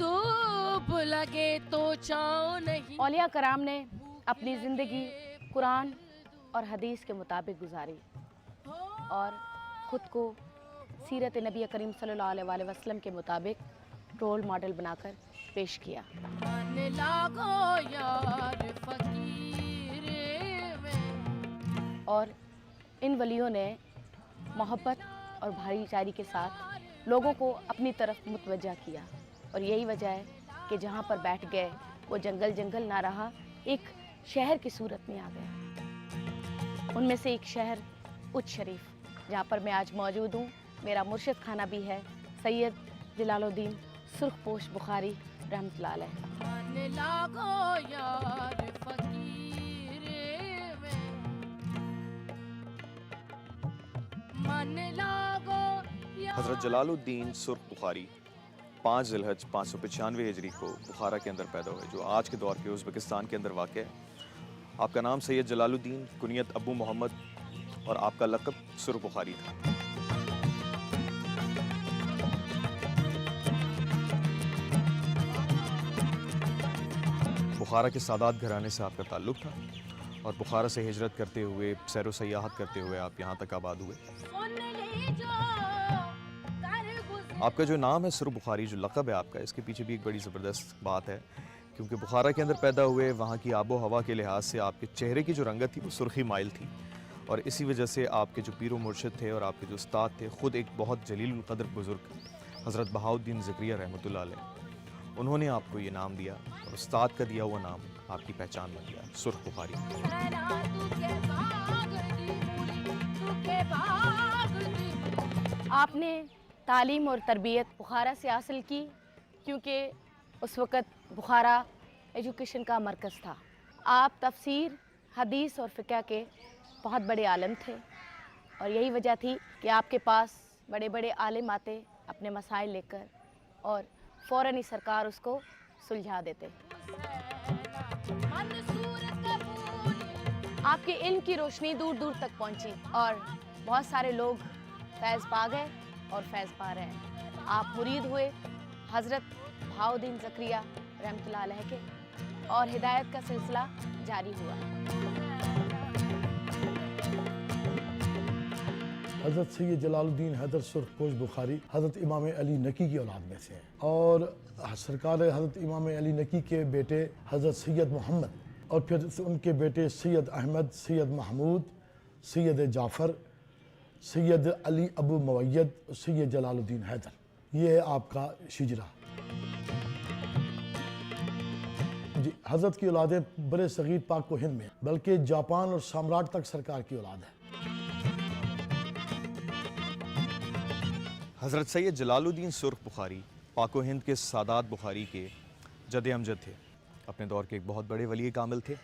धूप लगे तो छाँव नहीं। औलिया कराम ने अपनी ज़िंदगी कुरान और हदीस के मुताबिक गुजारी और ख़ुद को सीरत नबी करीम सल्लल्लाहु अलैहि वसल्लम के मुताबिक रोल मॉडल बनाकर पेश किया। मन लागो यार फकीर में। और इन वलियों ने मोहब्बत और भाईचारे के साथ लोगों को अपनी तरफ मुतवज्जा किया और यही वजह है कि जहाँ पर बैठ गए वो जंगल जंगल ना रहा, एक शहर की सूरत में आ गया। उनमें से एक शहर उच्च शरीफ, जहाँ पर मैं आज मौजूद हूँ। मेरा मुर्शिद खाना भी है सैयद जलालुद्दीन सुर्खपोश बुखारी रहमतुल्लाह अलैह। मन लागो यार फकीर में, मन लागो यार। हज़रत जलालुद्दीन सुर्ख बुखारी 5 ज़िलहज 595 हिजरी को बुखारा के अंदर पैदा हुए, जो आज के दौर के उज़्बेकिस्तान के अंदर वाक़ है। आपका नाम सैयद जलालुद्दीन, कुनियत अबू मोहम्मद और आपका लक़ब सुर्ख बुखारी था। बुखारा के सादात घराने से आपका ताल्लुक़ था और बुखारा से हिजरत करते हुए, सैर व सयाहत करते हुए आप यहाँ तक आबाद हुए। आपका जो नाम है सुर्ख बुखारी, जो लक़ब है आपका, इसके पीछे भी एक बड़ी ज़बरदस्त बात है, क्योंकि बुखारा के अंदर पैदा हुए, वहाँ की आबो हवा के लिहाज से आपके चेहरे की जो रंगत थी वो सुर्खी माइल थी और इसी वजह से आपके जो पीर व मुर्शिद थे और आपके जो उस्ताद थे, ख़ुद एक बहुत जलीलुल क़द्र बुज़ुर्ग हज़रत बहाउद्दीन ज़करिया रहमतुल्लाह अलैह, उन्होंने आपको ये नाम दिया और उस्ताद का दिया हुआ नाम आपकी पहचान बन गया, सुर्ख बुखारी। आपने तालीम और तरबियत बुखारा से हासिल की, क्योंकि उस वक़्त बुखारा एजुकेशन का मरकज़ था। आप तफसीर, हदीस और फ़िक़ह के बहुत बड़े आलिम थे और यही वजह थी कि आपके पास बड़े बड़े आलिम आते अपने मसाइल लेकर और फ़ौरन ही सरकार उसको सुलझा देते। आपके इल्म की रोशनी दूर दूर तक पहुंची और बहुत सारे लोग फैज़ पा गए और फैज़ पा रहे हैं। आप मुरीद हुए हज़रत बहाउद्दीन ज़करिया रहमतुल्लाह अलैह के और हिदायत का सिलसिला जारी हुआ। हज़रत सैयद जलालुद्दीन हैदर सुर्खपोश बुखारी हज़रत इमाम अली नकी की औलाद में से हैं और सरकार हज़रत इमाम अली नकी के बेटे हज़रत सैयद मोहम्मद और फिर उनके बेटे सैयद अहमद, सैयद महमूद, सैयद जाफ़र, सैयद अली अबू मवैयद, सैयद जलालुद्दीन हैदर, ये है आपका शिजरा। जी, हज़रत की औलादें बड़े सग़ीर पाक व हिंद में, बल्कि जापान और सम्राट तक सरकार की औलाद है। हज़रत सैयद जलालुद्दीन सुर्ख बुखारी पाक व हिंद के सादात बुखारी के जद अमजद थे, अपने दौर के एक बहुत बड़े वली कामिल थे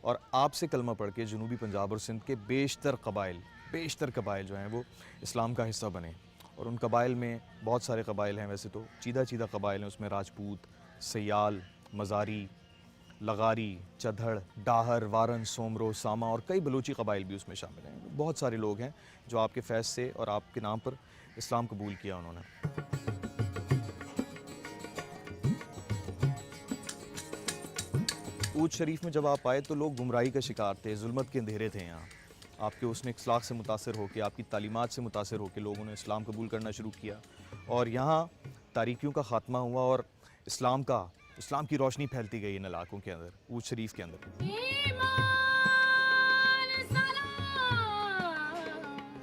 और आपसे कलमा पढ़ के जनूबी पंजाब और सिंध के बेशतर कबाइल जो हैं वो इस्लाम का हिस्सा बने और उन कबाइल में बहुत सारे कबाइल हैं, वैसे तो चीदा कबाइल हैं, उसमें राजपूत, सयाल, मज़ारी, लगारी, चधड़, डाहर, वारन, सोमरो, सामा और कई बलूची कबाइल भी उसमें शामिल हैं। बहुत सारे लोग हैं जो आपके फैज़ से और आपके नाम पर इस्लाम कबूल किया उन्होंने। ऊद शरीफ में जब आप आए तो लोग गुमराही का शिकार थे, जुल्मत के अंधेरे थे। यहाँ आपके उसने अखलाक से मुतासर होकर, आपकी तालीमात से मुतासर होकर लोगों ने इस्लाम कबूल करना शुरू किया और यहाँ तारीकियों का ख़ात्मा हुआ और इस्लाम की रोशनी फैलती गई इन इलाकों के अंदर, ऊद शरीफ के अंदर।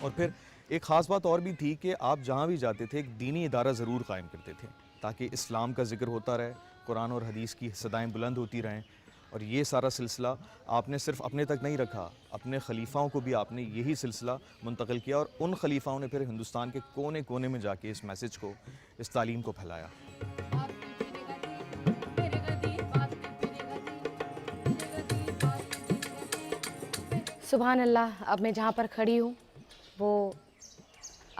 और फिर एक ख़ास बात और भी थी कि आप जहाँ भी जाते थे एक दीनी इदारा ज़रूर कायम करते थे ताकि इस्लाम का ज़िक्र होता रहे, कुरान और हदीस की सदाएँ बुलंद होती रहें। और ये सारा सिलसिला आपने सिर्फ अपने तक नहीं रखा, अपने खलीफाओं को भी आपने यही सिलसिला मुंतकिल किया और उन खलीफाओं ने फिर हिंदुस्तान के कोने कोने में जाके इस मैसेज को, इस तालीम को फैलाया। सुभान अल्लाह। अब मैं जहाँ पर खड़ी हूँ वो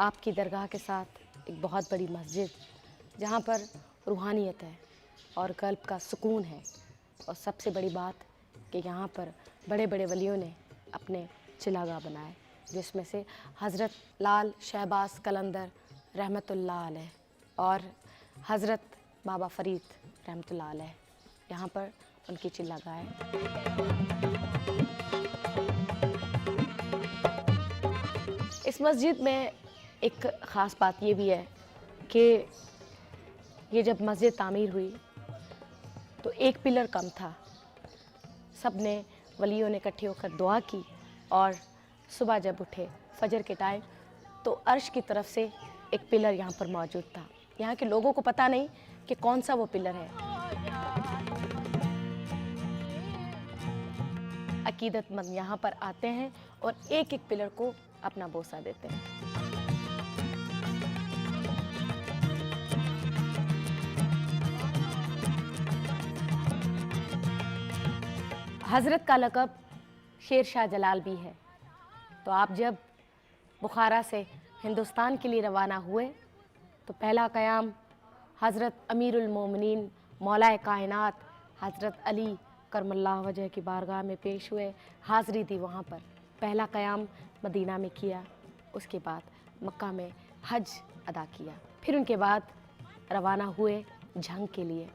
आपकी दरगाह के साथ एक बहुत बड़ी मस्जिद, जहाँ पर रूहानियत है और कल्ब का सुकून है और सबसे बड़ी बात कि यहाँ पर बड़े बड़े वलियों ने अपने चिलागाह बनाए, जिसमें से हज़रत लाल शहबाज कलंदर रहमतुल्लाह अलैह और हज़रत बाबा फरीद रहमतुल्लाह अलैह, यहाँ पर उनकी चिल्लागाह है। इस मस्जिद में एक ख़ास बात ये भी है कि ये जब मस्जिद तामीर हुई तो एक पिलर कम था। सब ने वलियों ने इकट्ठे होकर दुआ की और सुबह जब उठे फजर के टाइम तो अर्श की तरफ से एक पिलर यहाँ पर मौजूद था। यहाँ के लोगों को पता नहीं कि कौन सा वो पिलर है। अकीदतमंद यहाँ पर आते हैं और एक एक पिलर को अपना बोसा देते हैं। हज़रत का लक़ब शेर शाह जलाल भी है। तो आप जब बुखारा से हिंदुस्तान के लिए रवाना हुए तो पहला क़याम हज़रत अमीरुल मोमिनीन मौलाए कायनात हज़रत अली करमल्लाह वजह की बारगाह में पेश हुए, हाज़री दी वहाँ पर। पहला क़याम मदीना में किया, उसके बाद मक्का में हज अदा किया, फिर उनके बाद रवाना हुए जंग के लिए।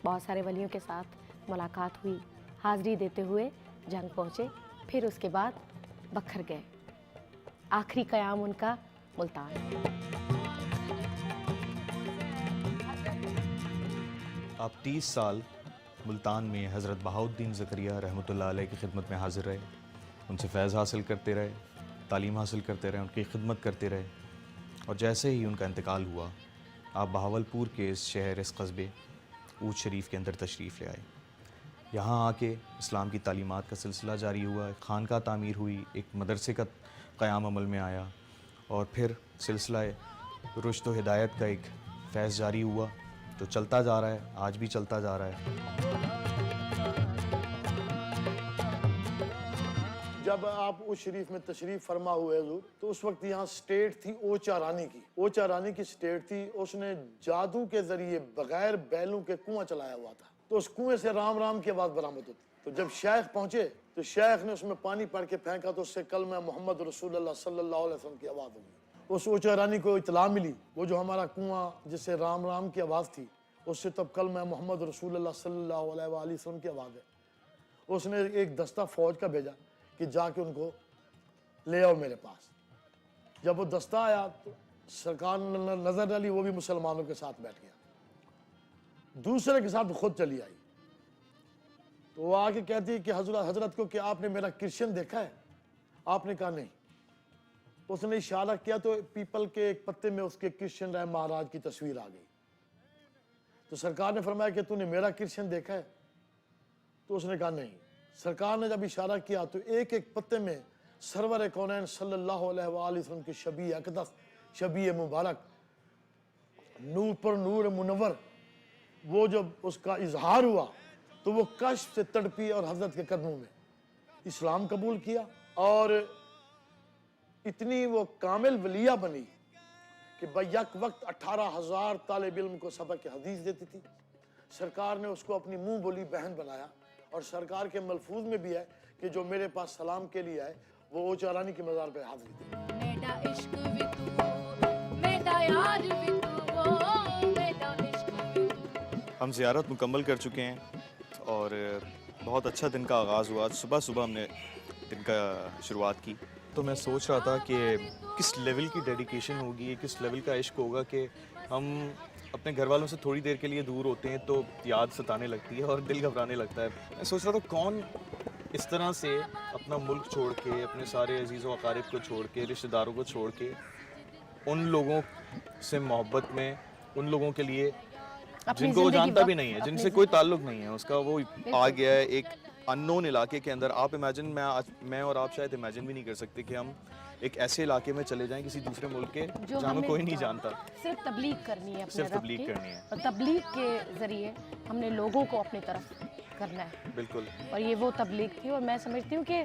बहुत सारे वलियों के साथ मुलाकात हुई, हाज़री देते हुए जंग पहुँचे, फिर उसके बाद बखर गए। आखिरी क़याम उनका मुल्तान। आप 30 साल मुल्तान में हज़रत बहाउद्दीन ज़करिया रहमतुल्लाह अलैह की खिदमत में हाज़िर रहे, उनसे फैज़ हासिल करते रहे, तालीम हासिल करते रहे, उनकी खिदमत करते रहे। और जैसे ही उनका इंतकाल हुआ, आप बहावलपुर के इस शहर, इस कस्बे ऊद शरीफ के अंदर तशरीफ़ ले आए। यहाँ आके इस्लाम की तालीमात का सिलसिला जारी हुआ, एक खानका तामीर हुई, एक मदरसे का क़याम अमल में आया और फिर सिलसिला रुश्द व हिदायत का एक फैज़ जारी हुआ, तो चलता जा रहा है, आज भी चलता जा रहा है। जब आप उस शरीफ में तशरीफ फरमा हुए हुजूर, तो उस वक्त यहाँ स्टेट थी ओचा रानी की। ओचा रानी की स्टेट थी, उसने जादू के जरिए बगैर बैलों के कुआं चलाया हुआ था, तो उस कुएं से राम राम की आवाज़ बरामद होती। तो जब शेख पहुंचे तो शेख ने उसमें पानी पड़ के फेंका तो उससे कलमा मोहम्मद रसूलुल्लाह सल्लल्लाहु अलैहि वसल्लम की आवाज़ होगी। उस ओचा रानी को इतला मिली, वो जो हमारा कुआं जिससे राम राम की आवाज़ थी, उससे तब कलमा मोहम्मद रसूलुल्लाह सल्लल्लाहु अलैहि वसल्लम की आवाज़ है। उसने एक दस्ता फ़ौज का भेजा कि जाके उनको ले आओ मेरे पास। जब वो दस्ता आया तो सरकार ने नज़र डाली, वो भी मुसलमानों के साथ बैठ गया, दूसरे के साथ खुद चली आई। तो वो आके कहती है कि हजरत को कि आपने मेरा क्रिश्चियन देखा है? आपने कहा नहीं। उसने इशारा किया तो पीपल के एक पत्ते में उसके कृष्ण राय महाराज की तस्वीर आ गई। तो सरकार ने फरमाया कि तूने मेरा कृष्ण देखा है? तो उसने कहा नहीं। सरकार ने जब इशारा किया तो एक एक पत्ते में सरवर कौनैन सल्लल्लाहु अलैहि वसल्लम की शबी अक़दस, शबी मुबारक, नूर पर नूर मुनव्वर, वो जब उसका इजहार हुआ तो वो कश्फ से तड़पी और हजरत के कदमों में इस्लाम कबूल किया। और इतनी वो कामिल वलिया बनी कि बैक वक्त 18,000 तालिब इल्म को सबक हदीस देती थी। सरकार ने उसको अपनी मुंह बोली बहन बनाया और सरकार के मलफूज में भी है कि जो मेरे पास सलाम के लिए आए वो ओचा रानी की मज़ार पे हाजिरी दे। हम ज़ियारत मुकम्मल कर चुके हैं और बहुत अच्छा दिन का आगाज़ हुआ। सुबह सुबह हमने दिन का शुरुआत की, तो मैं सोच रहा था कि किस लेवल की डेडिकेशन होगी, किस लेवल का इश्क होगा कि हम अपने घर वालों से थोड़ी देर के लिए दूर होते हैं तो याद सताने लगती है और दिल घबराने लगता है। मैं सोच रहा था कौन इस तरह से अपना मुल्क छोड़ के, अपने सारे अजीज़ व अकारिब को छोड़ के, रिश्तेदारों को छोड़ के, उन लोगों से मोहब्बत में, उन लोगों के लिए जिनको वो जानता भी नहीं है, जिनसे कोई ताल्लुक नहीं है उसका, वो आ गया है एक अननोन इलाके के अंदर। आप इमेजिन, मैं और आप शायद इमेजिन भी नहीं कर सकते कि हम एक ऐसे इलाके में चले जाएं किसी दूसरे मुल्क के जहाँ हमें कोई नहीं जानता। सिर्फ तबलीग करनी है, सिर्फ तबलीग करनी है और तबलीग के ज़रिए हमने लोगों को अपनी तरफ करना है। बिल्कुल। और ये वो तबलीग थी। और मैं समझती हूँ कि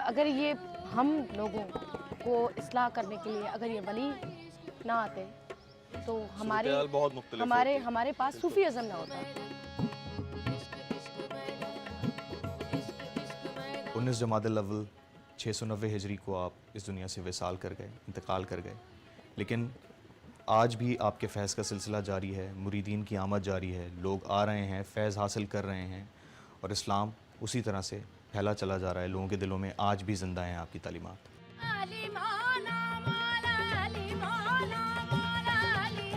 अगर ये हम लोगों को इस्लाह करने के लिए अगर ये वली ना आते तो हमारे पास सूफी अज़म ना होता। 19 जमादुल अव्वल 690 हिजरी को आप इस दुनिया से विसाल कर गए, इंतकाल कर गए। लेकिन आज भी आपके फैज़ का सिलसिला जारी है, मुरीदीन की आमद जारी है, लोग आ रहे हैं, फैज़ हासिल कर रहे हैं और इस्लाम उसी तरह से फैला चला जा रहा है। लोगों के दिलों में आज भी ज़िंदा हैं आपकी तालीमात। अली मौला मौला अली मौला मौला अली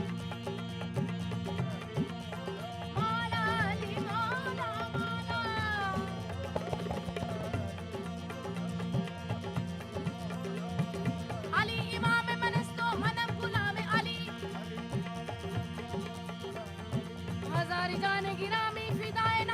मौला अली मौला मौला अली इमाम मनस्तो मनम गुलाम अली हजार जान गिरामी फिदाए